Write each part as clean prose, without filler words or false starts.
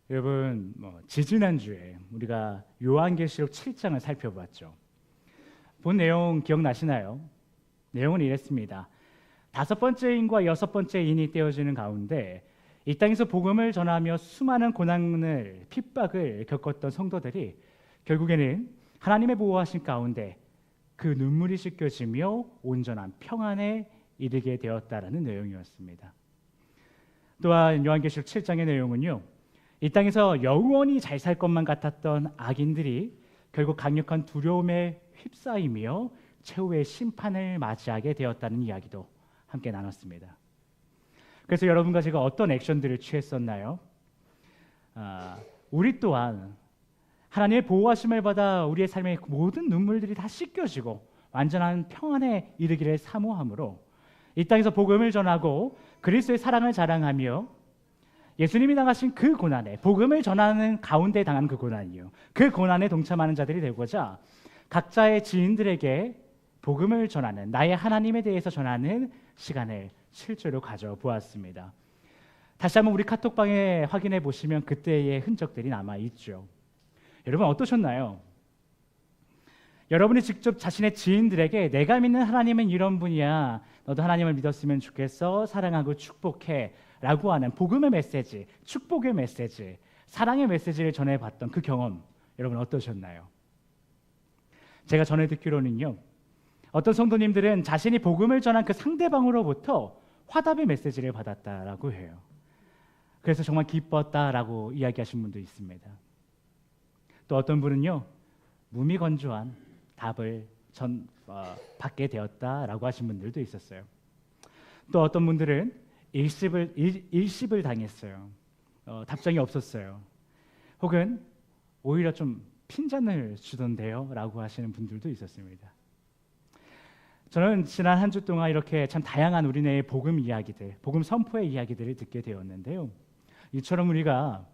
여러분, 지지난주에 우리가 요한계시록 7장을 살펴봤죠. 본 내용 기억나시나요? 내용은 이랬습니다. 5번째 인과 6번째 인이 떼어지는 가운데 이 땅에서 복음을 전하며 수많은 고난을 핍박을 겪었던 성도들이 결국에는 하나님의 보호하신 가운데 그 눈물이 씻겨지며 온전한 평안에 이르게 되었다라는 내용이었습니다. 또한 요한계시록 7장의 내용은요, 이 땅에서 영원히 잘 살 것만 같았던 악인들이 결국 강력한 두려움에 휩싸이며 최후의 심판을 맞이하게 되었다는 이야기도 함께 나눴습니다. 그래서 여러분과 제가 어떤 액션들을 취했었나요? 우리 또한 하나님의 보호하심을 받아 우리의 삶의 모든 눈물들이 다 씻겨지고 완전한 평안에 이르기를 사모함으로 이 땅에서 복음을 전하고 그리스도의 사랑을 자랑하며 예수님이 당하신 그 고난에, 복음을 전하는 가운데 당한 그 고난이요, 그 고난에 동참하는 자들이 되고자 각자의 지인들에게 복음을 전하는, 나의 하나님에 대해서 전하는 시간을 실제로 가져보았습니다. 다시 한번 우리 카톡방에 확인해 보시면 그때의 흔적들이 남아있죠. 여러분 어떠셨나요? 여러분이 직접 자신의 지인들에게 내가 믿는 하나님은 이런 분이야, 너도 하나님을 믿었으면 좋겠어, 사랑하고 축복해 라고 하는 복음의 메시지, 축복의 메시지, 사랑의 메시지를 전해봤던 그 경험, 여러분 어떠셨나요? 제가 전해 듣기로는요, 어떤 성도님들은 자신이 복음을 전한 그 상대방으로부터 화답의 메시지를 받았다라고 해요. 그래서 정말 기뻤다라고 이야기하신 분도 있습니다. 또 어떤 분은요, 무미건조한 답을 받게 되었다라고 하신 분들도 있었어요. 또 어떤 분들은 일십을 당했어요. 답장이 없었어요. 혹은 오히려 좀 핀잔을 주던데요 라고 하시는 분들도 있었습니다. 저는 지난 한 주 동안 이렇게 참 다양한 우리네의 복음 이야기들, 복음 선포의 이야기들을 듣게 되었는데요, 이처럼 우리가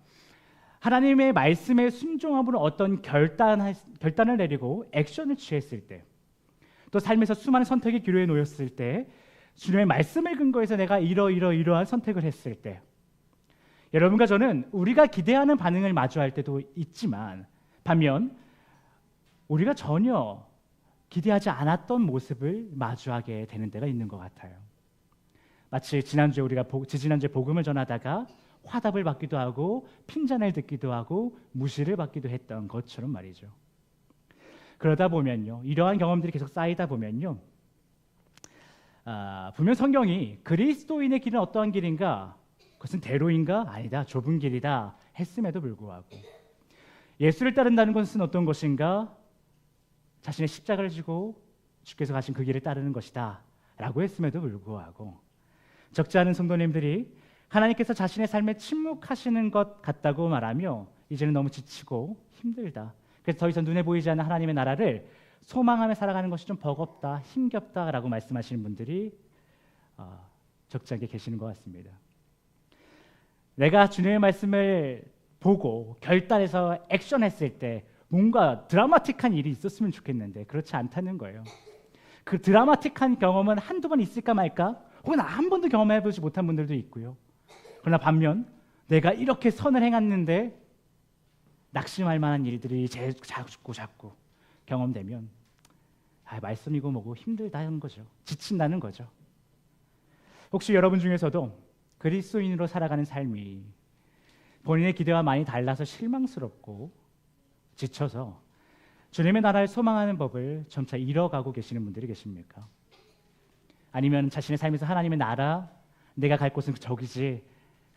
하나님의 말씀에 순종함으로 어떤 결단을 내리고 액션을 취했을 때, 또 삶에서 수많은 선택의 기로에 놓였을 때, 주님의 말씀을 근거해서 내가 이러한 선택을 했을 때, 여러분과 저는 우리가 기대하는 반응을 마주할 때도 있지만 반면 우리가 전혀 기대하지 않았던 모습을 마주하게 되는 때가 있는 것 같아요. 마치 지난주에 우리가 지지난주에 복음을 전하다가 화답을 받기도 하고 핀잔을 듣기도 하고 무시를 받기도 했던 것처럼 말이죠. 그러다 보면요, 이러한 경험들이 계속 쌓이다 보면요, 분명 성경이 그리스도인의 길은 어떠한 길인가, 그것은 대로인가? 아니다, 좁은 길이다 했음에도 불구하고 예수를 따른다는 것은 어떤 것인가? 자신의 십자가를 지고 주께서 가신 그 길을 따르는 것이다 라고 했음에도 불구하고 적지 않은 성도님들이 하나님께서 자신의 삶에 침묵하시는 것 같다고 말하며 이제는 너무 지치고 힘들다, 그래서 더 이상 눈에 보이지 않는 하나님의 나라를 소망하며 살아가는 것이 좀 버겁다, 힘겹다라고 말씀하시는 분들이 적지 않게 계시는 것 같습니다. 내가 주님의 말씀을 보고 결단해서 액션했을 때 뭔가 드라마틱한 일이 있었으면 좋겠는데 그렇지 않다는 거예요. 그 드라마틱한 경험은 한두 번 있을까 말까, 혹은 한 번도 경험해보지 못한 분들도 있고요. 그러나 반면 내가 이렇게 선을 행했는데 낙심할 만한 일들이 자꾸 경험되면 말씀이고 뭐고 힘들다는 거죠. 지친다는 거죠. 혹시 여러분 중에서도 그리스도인으로 살아가는 삶이 본인의 기대와 많이 달라서 실망스럽고 지쳐서 주님의 나라를 소망하는 법을 점차 잃어가고 계시는 분들이 계십니까? 아니면 자신의 삶에서 하나님의 나라, 내가 갈 곳은 저기지,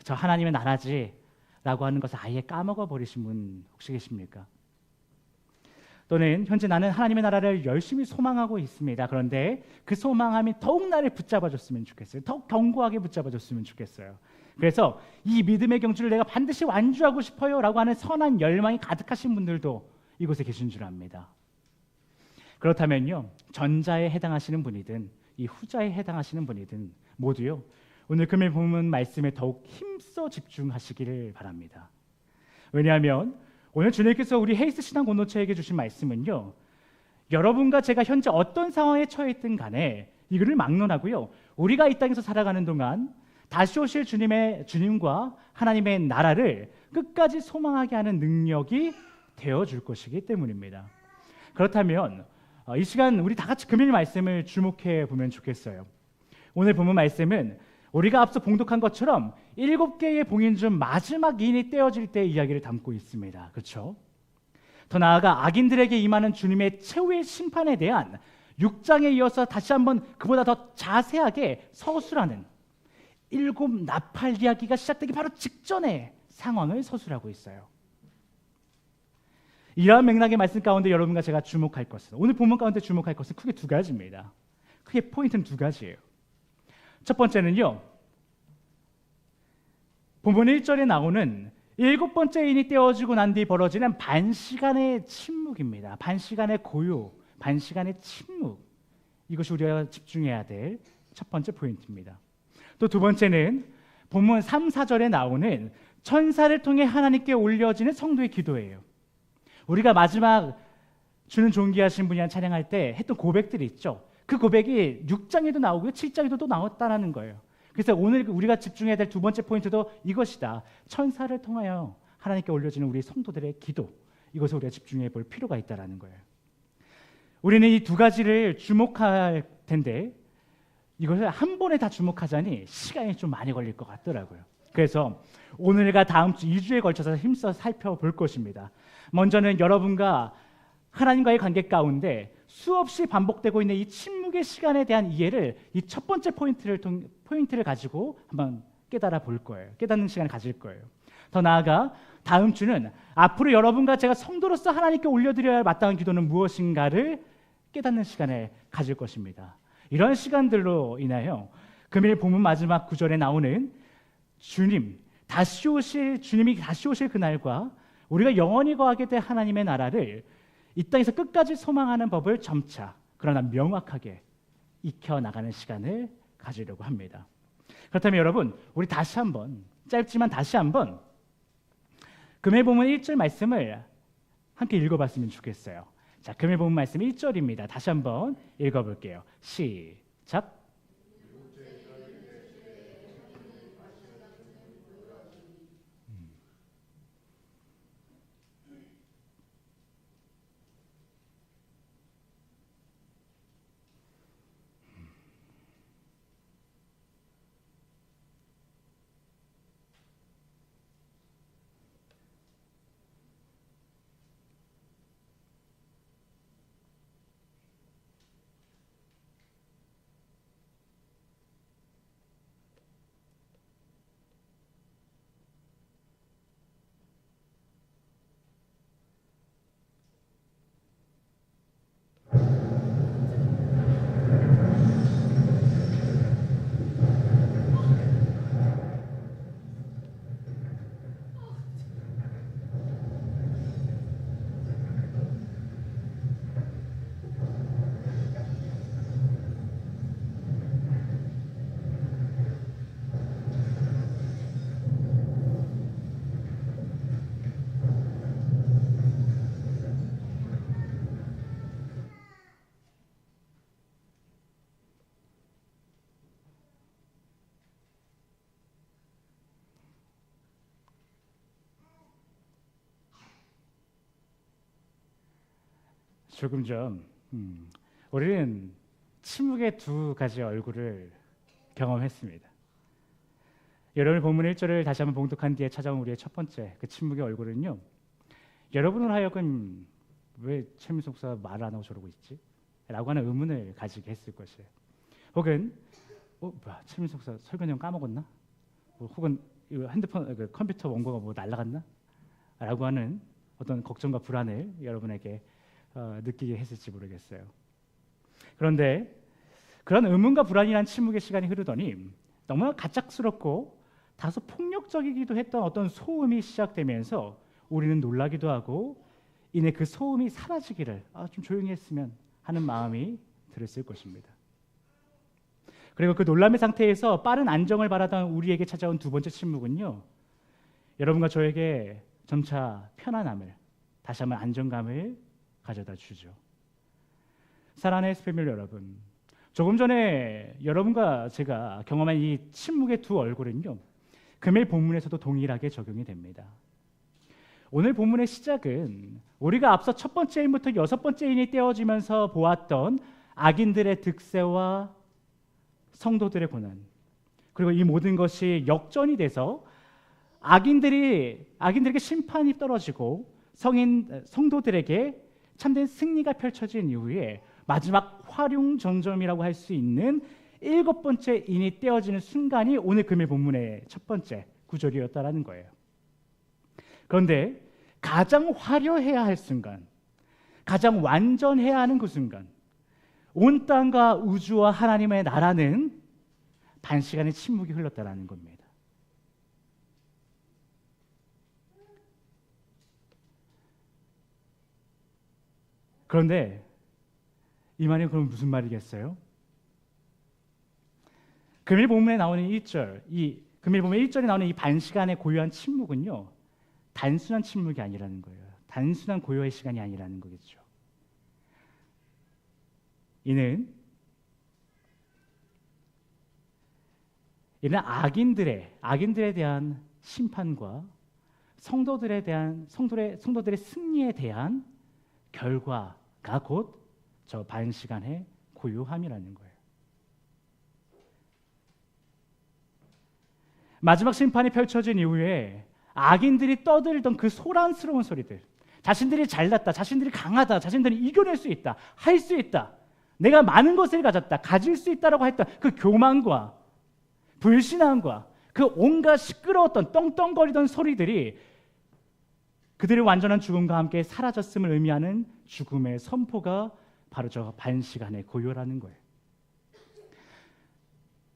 저 하나님의 나라지 라고 하는 것을 아예 까먹어 버리신 분 혹시 계십니까? 또는 현재 나는 하나님의 나라를 열심히 소망하고 있습니다. 그런데 그 소망함이 더욱 나를 붙잡아줬으면 좋겠어요. 더욱 견고하게 붙잡아줬으면 좋겠어요. 그래서 이 믿음의 경주를 내가 반드시 완주하고 싶어요 라고 하는 선한 열망이 가득하신 분들도 이곳에 계신 줄 압니다. 그렇다면요, 전자에 해당하시는 분이든 이 후자에 해당하시는 분이든 모두요, 오늘 금요일 본문 말씀에 더욱 힘써 집중하시기를 바랍니다. 왜냐하면 오늘 주님께서 우리 헤이스 신앙 공동체에게 주신 말씀은요, 여러분과 제가 현재 어떤 상황에 처해 있든 간에 이거를 막론하고요, 우리가 이 땅에서 살아가는 동안 다시 오실 주님과 하나님의 나라를 끝까지 소망하게 하는 능력이 되어줄 것이기 때문입니다. 그렇다면 이 시간 우리 다 같이 금일 말씀을 주목해 보면 좋겠어요. 오늘 본문 말씀은 우리가 앞서 봉독한 것처럼 7개의 봉인 중 마지막 인이 떼어질 때 이야기를 담고 있습니다. 그렇죠? 더 나아가 악인들에게 임하는 주님의 최후의 심판에 대한 6장에 이어서 다시 한번 그보다 더 자세하게 서술하는 7 나팔 이야기가 시작되기 바로 직전의 상황을 서술하고 있어요. 이러한 맥락의 말씀 가운데 여러분과 제가 주목할 것은, 오늘 본문 가운데 주목할 것은 크게 두 가지입니다. 크게 포인트는 두 가지예요. 첫 번째는요, 본문 1절에 나오는 7번째 인이 떼어지고 난 뒤 벌어지는 반시간의 침묵입니다. 반시간의 고요, 반시간의 침묵. 이것이 우리가 집중해야 될 첫 번째 포인트입니다. 또 두 번째는 본문 3, 4절에 나오는 천사를 통해 하나님께 올려지는 성도의 기도예요. 우리가 마지막 주는 존귀하신 분이란 찬양할 때 했던 고백들이 있죠. 그 고백이 6장에도 나오고요, 7장에도 또 나왔다는 거예요. 그래서 오늘 우리가 집중해야 될 두 번째 포인트도 이것이다. 천사를 통하여 하나님께 올려지는 우리 성도들의 기도, 이것을 우리가 집중해 볼 필요가 있다는 거예요. 우리는 이 두 가지를 주목할 텐데 이것을 한 번에 다 주목하자니 시간이 좀 많이 걸릴 것 같더라고요. 그래서 오늘과 다음 주 2주에 걸쳐서 힘써 살펴볼 것입니다. 먼저는 여러분과 하나님과의 관계 가운데 수없이 반복되고 있는 이 침묵의 시간에 대한 이해를 이 첫 번째 포인트를 가지고 한번 깨달아 볼 거예요. 깨닫는 시간을 가질 거예요. 더 나아가 다음 주는 앞으로 여러분과 제가 성도로서 하나님께 올려드려야 할 마땅한 기도는 무엇인가를 깨닫는 시간을 가질 것입니다. 이런 시간들로 인하여 금일 본문 마지막 구절에 나오는 주님이 다시 오실 그날과 우리가 영원히 거하게 될 하나님의 나라를 이 땅에서 끝까지 소망하는 법을 점차 그러나 명확하게 익혀나가는 시간을 가지려고 합니다. 그렇다면 여러분, 우리 다시 한번 짧지만 다시 한번 금일 본문 1절 말씀을 함께 읽어봤으면 좋겠어요. 자, 금일 본문 말씀 1절입니다. 다시 한번 읽어볼게요. 시작. 조금 전 우리는 침묵의 두 가지 얼굴을 경험했습니다. 여러분 본문 1절을 다시 한번 봉독한 뒤에 찾아온 우리의 첫 번째 그 침묵의 얼굴은요, 여러분을 하여금 왜 최민수 목사 말 안 하고 저러고 있지? 라고 하는 의문을 가지게 했을 것이에요. 혹은 뭐야, 최민수 목사 설교 내용 까먹었나? 혹은 핸드폰 그 컴퓨터 원고가 뭐 날라갔나? 라고 하는 어떤 걱정과 불안을 여러분에게 느끼게 했을지 모르겠어요. 그런데 그런 의문과 불안이란 침묵의 시간이 흐르더니 너무나 가짝스럽고 다소 폭력적이기도 했던 어떤 소음이 시작되면서 우리는 놀라기도 하고 이내 그 소음이 사라지기를 좀 조용히 했으면 하는 마음이 들었을 것입니다. 그리고 그 놀람의 상태에서 빠른 안정을 바라던 우리에게 찾아온 두 번째 침묵은요, 여러분과 저에게 점차 편안함을, 다시 한번 안정감을 가져다 주죠. 사랑하는 SP밀 여러분, 조금 전에 여러분과 제가 경험한 이 침묵의 두 얼굴은요, 금일 본문에서도 동일하게 적용이 됩니다. 오늘 본문의 시작은 우리가 앞서 첫 번째 인부터 여섯 번째 인이 떼어지면서 보았던 악인들의 득세와 성도들의 고난, 그리고 이 모든 것이 역전이 돼서 악인들에게 심판이 떨어지고 성도들에게 참된 승리가 펼쳐진 이후에 마지막 화룡점점이라고 할 수 있는 일곱 번째 인이 떼어지는 순간이 오늘 금일 본문의 첫 번째 구절이었다라는 거예요. 그런데 가장 화려해야 할 순간, 가장 완전해야 하는 그 순간, 온 땅과 우주와 하나님의 나라는 반시간의 침묵이 흘렀다라는 겁니다. 그런데 이 말이 그럼 무슨 말이겠어요? 금일 본문에 나오는 1절, 금일 본문 1절에 나오는 이 반시간의 고요한 침묵은요, 단순한 침묵이 아니라는 거예요. 단순한 고요의 시간이 아니라는 거겠죠. 이는 악인들에 대한 심판과 성도들의 승리에 대한 결과가 곧 저 반시간의 고요함이라는 거예요. 마지막 심판이 펼쳐진 이후에 악인들이 떠들던 그 소란스러운 소리들, 자신들이 잘났다, 자신들이 강하다, 자신들이 이겨낼 수 있다, 할 수 있다, 내가 많은 것을 가졌다, 가질 수 있다라고 했던 그 교만과 불신앙과 그 온갖 시끄러웠던 떵떵거리던 소리들이 그들의 완전한 죽음과 함께 사라졌음을 의미하는 죽음의 선포가 바로 저 반시간의 고요라는 거예요.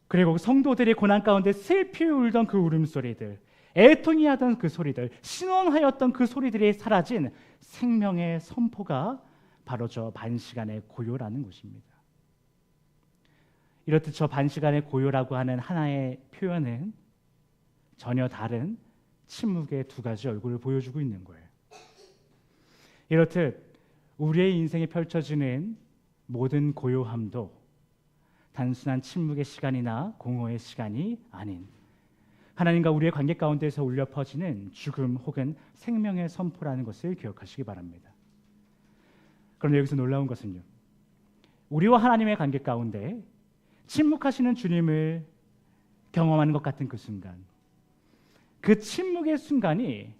그리고 성도들이 고난 가운데 슬피 울던 그 울음소리들, 애통이 하던 그 소리들, 신원하였던 그 소리들이 사라진 생명의 선포가 바로 저 반시간의 고요라는 것입니다. 이렇듯 저 반시간의 고요라고 하는 하나의 표현은 전혀 다른 침묵의 두 가지 얼굴을 보여주고 있는 거예요. 이렇듯 우리의 인생에 펼쳐지는 모든 고요함도 단순한 침묵의 시간이나 공허의 시간이 아닌 하나님과 우리의 관계 가운데서 울려 퍼지는 죽음 혹은 생명의 선포라는 것을 기억하시기 바랍니다. 그런데 여기서 놀라운 것은요, 우리와 하나님의 관계 가운데 침묵하시는 주님을 경험하는 것 같은 그 순간, 그 침묵의 순간이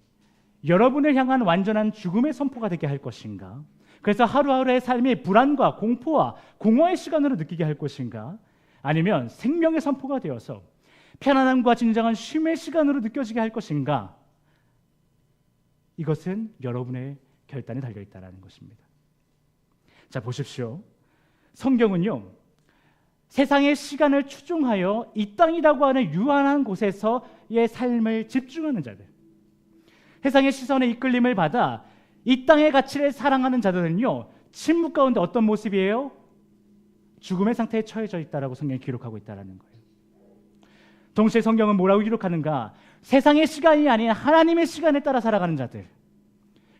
여러분을 향한 완전한 죽음의 선포가 되게 할 것인가? 그래서 하루하루의 삶이 불안과 공포와 공허의 시간으로 느끼게 할 것인가? 아니면 생명의 선포가 되어서 편안함과 진정한 쉼의 시간으로 느껴지게 할 것인가? 이것은 여러분의 결단에 달려있다는 것입니다. 자, 보십시오. 성경은요, 세상의 시간을 추종하여 이 땅이라고 하는 유한한 곳에서의 삶을 집중하는 자들, 세상의 시선에 이끌림을 받아 이 땅의 가치를 사랑하는 자들은요, 침묵 가운데 어떤 모습이에요? 죽음의 상태에 처해져 있다라고 성경이 기록하고 있다는 거예요. 동시에 성경은 뭐라고 기록하는가? 세상의 시간이 아닌 하나님의 시간에 따라 살아가는 자들,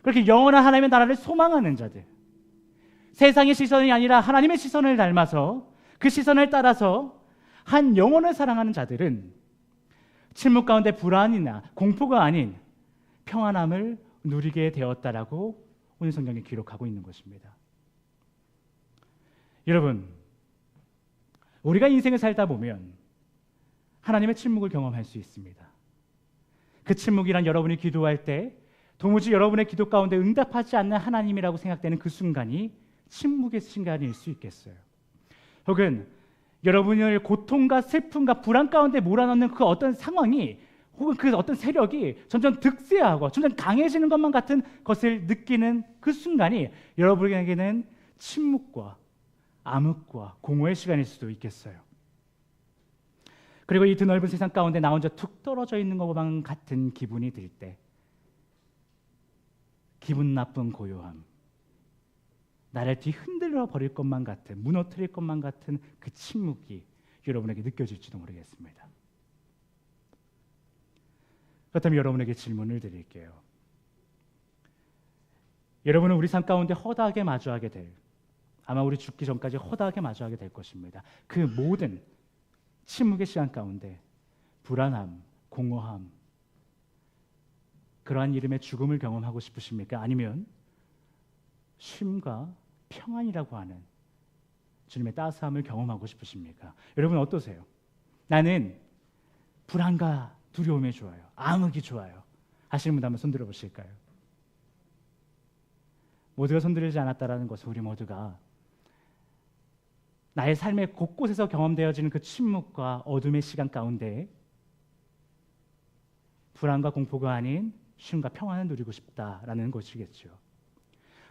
그렇게 영원한 하나님의 나라를 소망하는 자들, 세상의 시선이 아니라 하나님의 시선을 닮아서 그 시선을 따라서 한 영혼을 사랑하는 자들은 침묵 가운데 불안이나 공포가 아닌 평안함을 누리게 되었다라고 오늘 성경이 기록하고 있는 것입니다. 여러분, 우리가 인생을 살다 보면 하나님의 침묵을 경험할 수 있습니다. 그 침묵이란 여러분이 기도할 때 도무지 여러분의 기도 가운데 응답하지 않는 하나님이라고 생각되는 그 순간이 침묵의 순간일 수 있겠어요. 혹은 여러분을 고통과 슬픔과 불안 가운데 몰아넣는 그 어떤 상황이 혹은 그 어떤 세력이 점점 득세하고 점점 강해지는 것만 같은 것을 느끼는 그 순간이 여러분에게는 침묵과 암흑과 공허의 시간일 수도 있겠어요. 그리고 이 드넓은 세상 가운데 나 혼자 툭 떨어져 있는 것만 같은 기분이 들 때, 기분 나쁜 고요함, 나를 뒤흔들어 버릴 것만 같은, 무너뜨릴 것만 같은 그 침묵이 여러분에게 느껴질지도 모르겠습니다. 그렇다면 여러분에게 질문을 드릴게요. 여러분은 우리 삶 가운데 허다하게 마주하게 될, 아마 우리 죽기 전까지 허다하게 마주하게 될 것입니다. 그 모든 침묵의 시간 가운데 불안함, 공허함, 그러한 이름의 죽음을 경험하고 싶으십니까? 아니면 쉼과 평안이라고 하는 주님의 따스함을 경험하고 싶으십니까? 여러분 어떠세요? 나는 불안과 두려움이 좋아요. 암흑이 좋아요. 하시는 분 한번 손들어 보실까요? 모두가 손들지 않았다라는 것은 우리 모두가 나의 삶의 곳곳에서 경험되어지는 그 침묵과 어둠의 시간 가운데 불안과 공포가 아닌 쉼과 평안을 누리고 싶다라는 것이겠죠.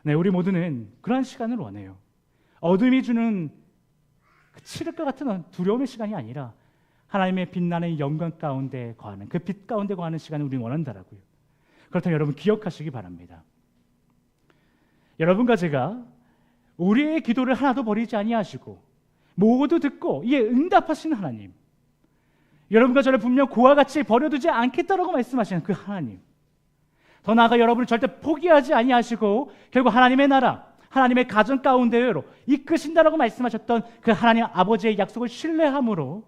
네, 우리 모두는 그러한 시간을 원해요. 어둠이 주는 그 칠흑과 같은 두려움의 시간이 아니라 하나님의 빛나는 영광 가운데 거하는 그 빛 가운데 거하는 시간을 우리는 원한다라고요. 그렇다면 여러분 기억하시기 바랍니다. 여러분과 제가 우리의 기도를 하나도 버리지 아니하시고 모두 듣고 이에 응답하시는 하나님, 여러분과 저를 분명 고와 같이 버려두지 않겠다라고 말씀하시는 그 하나님, 더 나아가 여러분을 절대 포기하지 아니하시고 결국 하나님의 나라, 하나님의 가정 가운데로 이끄신다라고 말씀하셨던 그 하나님 아버지의 약속을 신뢰함으로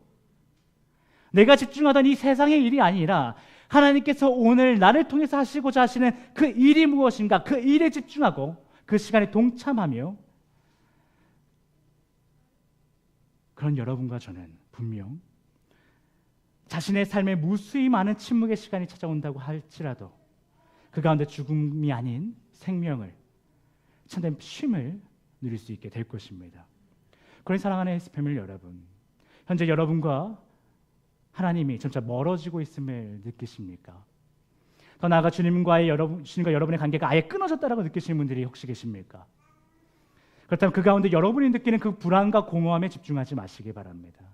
내가 집중하던 이 세상의 일이 아니라 하나님께서 오늘 나를 통해서 하시고자 하시는 그 일이 무엇인가, 그 일에 집중하고 그 시간에 동참하며 그런 여러분과 저는 분명 자신의 삶에 무수히 많은 침묵의 시간이 찾아온다고 할지라도 그 가운데 죽음이 아닌 생명을, 참된 쉼을 누릴 수 있게 될 것입니다. 그런 사랑하는 SPFA밀리 여러분, 현재 여러분과 하나님이 점차 멀어지고 있음을 느끼십니까? 더 나아가 주님과 여러분의 관계가 아예 끊어졌다라고 느끼시는 분들이 혹시 계십니까? 그렇다면 그 가운데 여러분이 느끼는 그 불안과 공허함에 집중하지 마시기 바랍니다.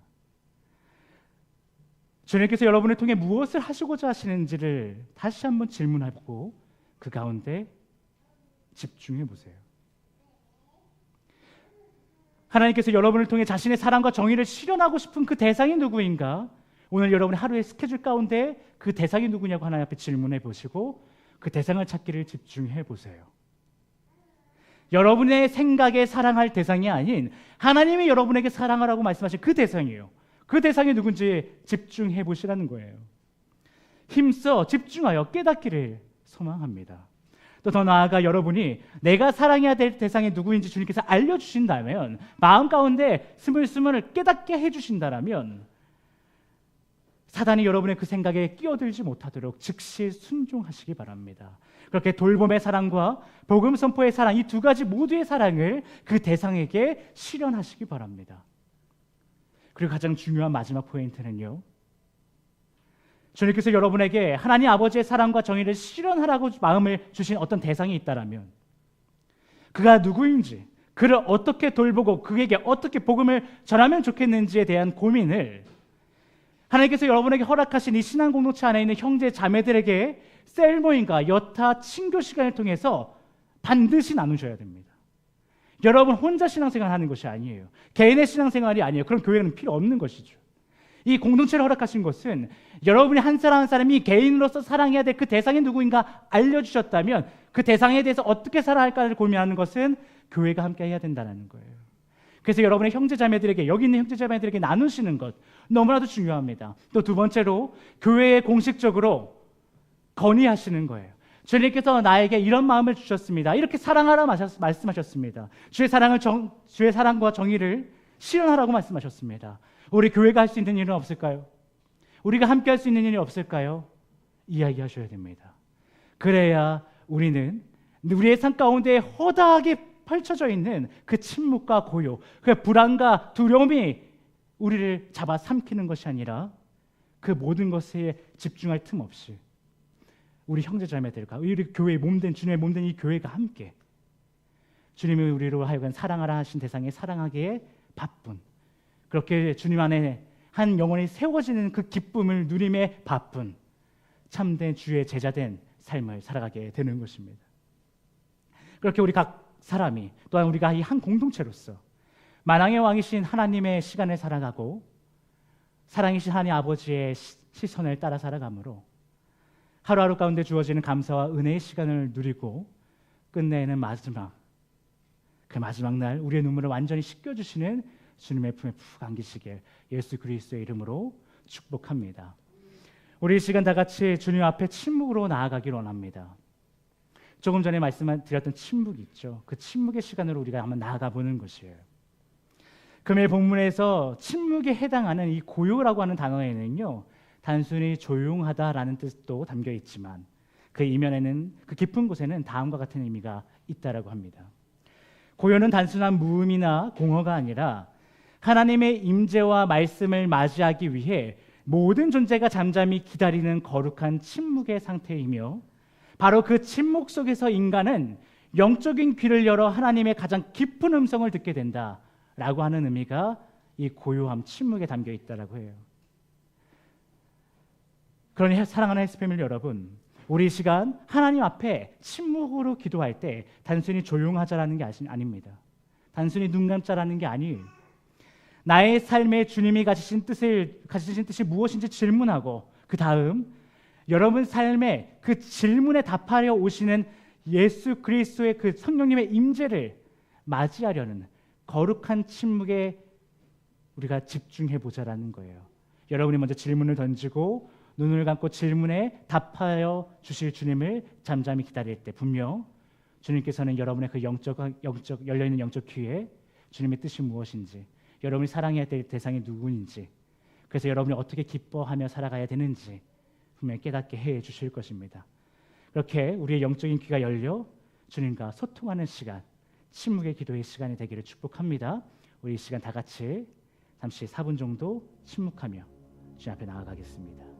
주님께서 여러분을 통해 무엇을 하시고자 하시는지를 다시 한번 질문하고 그 가운데 집중해 보세요. 하나님께서 여러분을 통해 자신의 사랑과 정의를 실현하고 싶은 그 대상이 누구인가? 오늘 여러분의 하루의 스케줄 가운데 그 대상이 누구냐고 하나님 앞에 질문해 보시고 그 대상을 찾기를 집중해 보세요. 여러분의 생각에 사랑할 대상이 아닌 하나님이 여러분에게 사랑하라고 말씀하신 그 대상이에요. 그 대상이 누군지 집중해 보시라는 거예요. 힘써 집중하여 깨닫기를 소망합니다. 또 더 나아가 여러분이 내가 사랑해야 될 대상이 누구인지 주님께서 알려주신다면, 마음 가운데 스물스물 깨닫게 해주신다면 사단이 여러분의 그 생각에 끼어들지 못하도록 즉시 순종하시기 바랍니다. 그렇게 돌봄의 사랑과 복음 선포의 사랑, 이 두 가지 모두의 사랑을 그 대상에게 실현하시기 바랍니다. 그리고 가장 중요한 마지막 포인트는요, 주님께서 여러분에게 하나님 아버지의 사랑과 정의를 실현하라고 마음을 주신 어떤 대상이 있다라면 그가 누구인지, 그를 어떻게 돌보고 그에게 어떻게 복음을 전하면 좋겠는지에 대한 고민을 하나님께서 여러분에게 허락하신 이 신앙 공동체 안에 있는 형제 자매들에게 셀 모임과 여타 친교 시간을 통해서 반드시 나누셔야 됩니다. 여러분 혼자 신앙생활 하는 것이 아니에요. 개인의 신앙생활이 아니에요. 그런 교회는 필요 없는 것이죠. 이 공동체를 허락하신 것은 여러분이 한 사람 한 사람이 개인으로서 사랑해야 될 그 대상이 누구인가 알려주셨다면 그 대상에 대해서 어떻게 살아갈까를 고민하는 것은 교회가 함께 해야 된다는 거예요. 그래서 여러분의 형제자매들에게, 여기 있는 형제자매들에게 나누시는 것 너무나도 중요합니다. 또 두 번째로 교회에 공식적으로 건의하시는 거예요. 주님께서 나에게 이런 마음을 주셨습니다. 이렇게 사랑하라 말씀하셨습니다. 주의 사랑과 정의를 실현하라고 말씀하셨습니다. 우리 교회가 할 수 있는 일은 없을까요? 우리가 함께 할 수 있는 일이 없을까요? 이야기하셔야 됩니다. 그래야 우리는 우리의 삶 가운데 허다하게 펼쳐져 있는 그 침묵과 고요, 그 불안과 두려움이 우리를 잡아 삼키는 것이 아니라 그 모든 것에 집중할 틈 없이 우리 형제자매들과 우리 교회의 몸된, 주님의 몸된 이 교회가 함께 주님이 우리로 하여금 사랑하라 하신 대상에 사랑하기에 바쁜, 그렇게 주님 안에 한 영혼이 세워지는 그 기쁨을 누림에 바쁜 참된 주의 제자된 삶을 살아가게 되는 것입니다. 그렇게 우리 각 사람이, 또한 우리가 이 한 공동체로서 만왕의 왕이신 하나님의 시간을 살아가고 사랑이신 하나님 아버지의 시선을 따라 살아가므로 하루하루 가운데 주어지는 감사와 은혜의 시간을 누리고 끝내는 그 마지막 날 우리의 눈물을 완전히 씻겨주시는 주님의 품에 푹 안기시길 예수 그리스도의 이름으로 축복합니다. 우리 이 시간 다 같이 주님 앞에 침묵으로 나아가길 원합니다. 조금 전에 말씀드렸던 침묵 있죠. 그 침묵의 시간으로 우리가 한번 나아가 보는 것이에요. 금일 본문에서 침묵에 해당하는 이 고요라고 하는 단어에는요, 단순히 조용하다라는 뜻도 담겨 있지만 그 이면에는, 그 깊은 곳에는 다음과 같은 의미가 있다라고 합니다. 고요는 단순한 무음이나 공허가 아니라 하나님의 임재와 말씀을 맞이하기 위해 모든 존재가 잠잠히 기다리는 거룩한 침묵의 상태이며, 바로 그 침묵 속에서 인간은 영적인 귀를 열어 하나님의 가장 깊은 음성을 듣게 된다라고 하는 의미가 이 고요함, 침묵에 담겨 있다라고 해요. 그러니 사랑하는 헬스 패밀리 여러분, 우리 이 시간 하나님 앞에 침묵으로 기도할 때 단순히 조용하자라는 게 아닙니다. 단순히 눈 감자라는 게 아니에요. 나의 삶에 주님이 가지신 뜻이 무엇인지 질문하고, 그 다음 여러분 삶에 그 질문에 답하려 오시는 예수 그리스도의 그 성령님의 임재를 맞이하려는 거룩한 침묵에 우리가 집중해 보자라는 거예요. 여러분이 먼저 질문을 던지고 눈을 감고 질문에 답하여 주실 주님을 잠잠히 기다릴 때 분명 주님께서는 여러분의 그 열려있는 영적 귀에 주님의 뜻이 무엇인지, 여러분이 사랑해야 될 대상이 누구인지, 그래서 여러분이 어떻게 기뻐하며 살아가야 되는지 분명히 깨닫게 해 주실 것입니다. 그렇게 우리의 영적인 귀가 열려 주님과 소통하는 시간, 침묵의 기도의 시간이 되기를 축복합니다. 우리 이 시간 다 같이 잠시 4분 정도 침묵하며 주님 앞에 나아가겠습니다.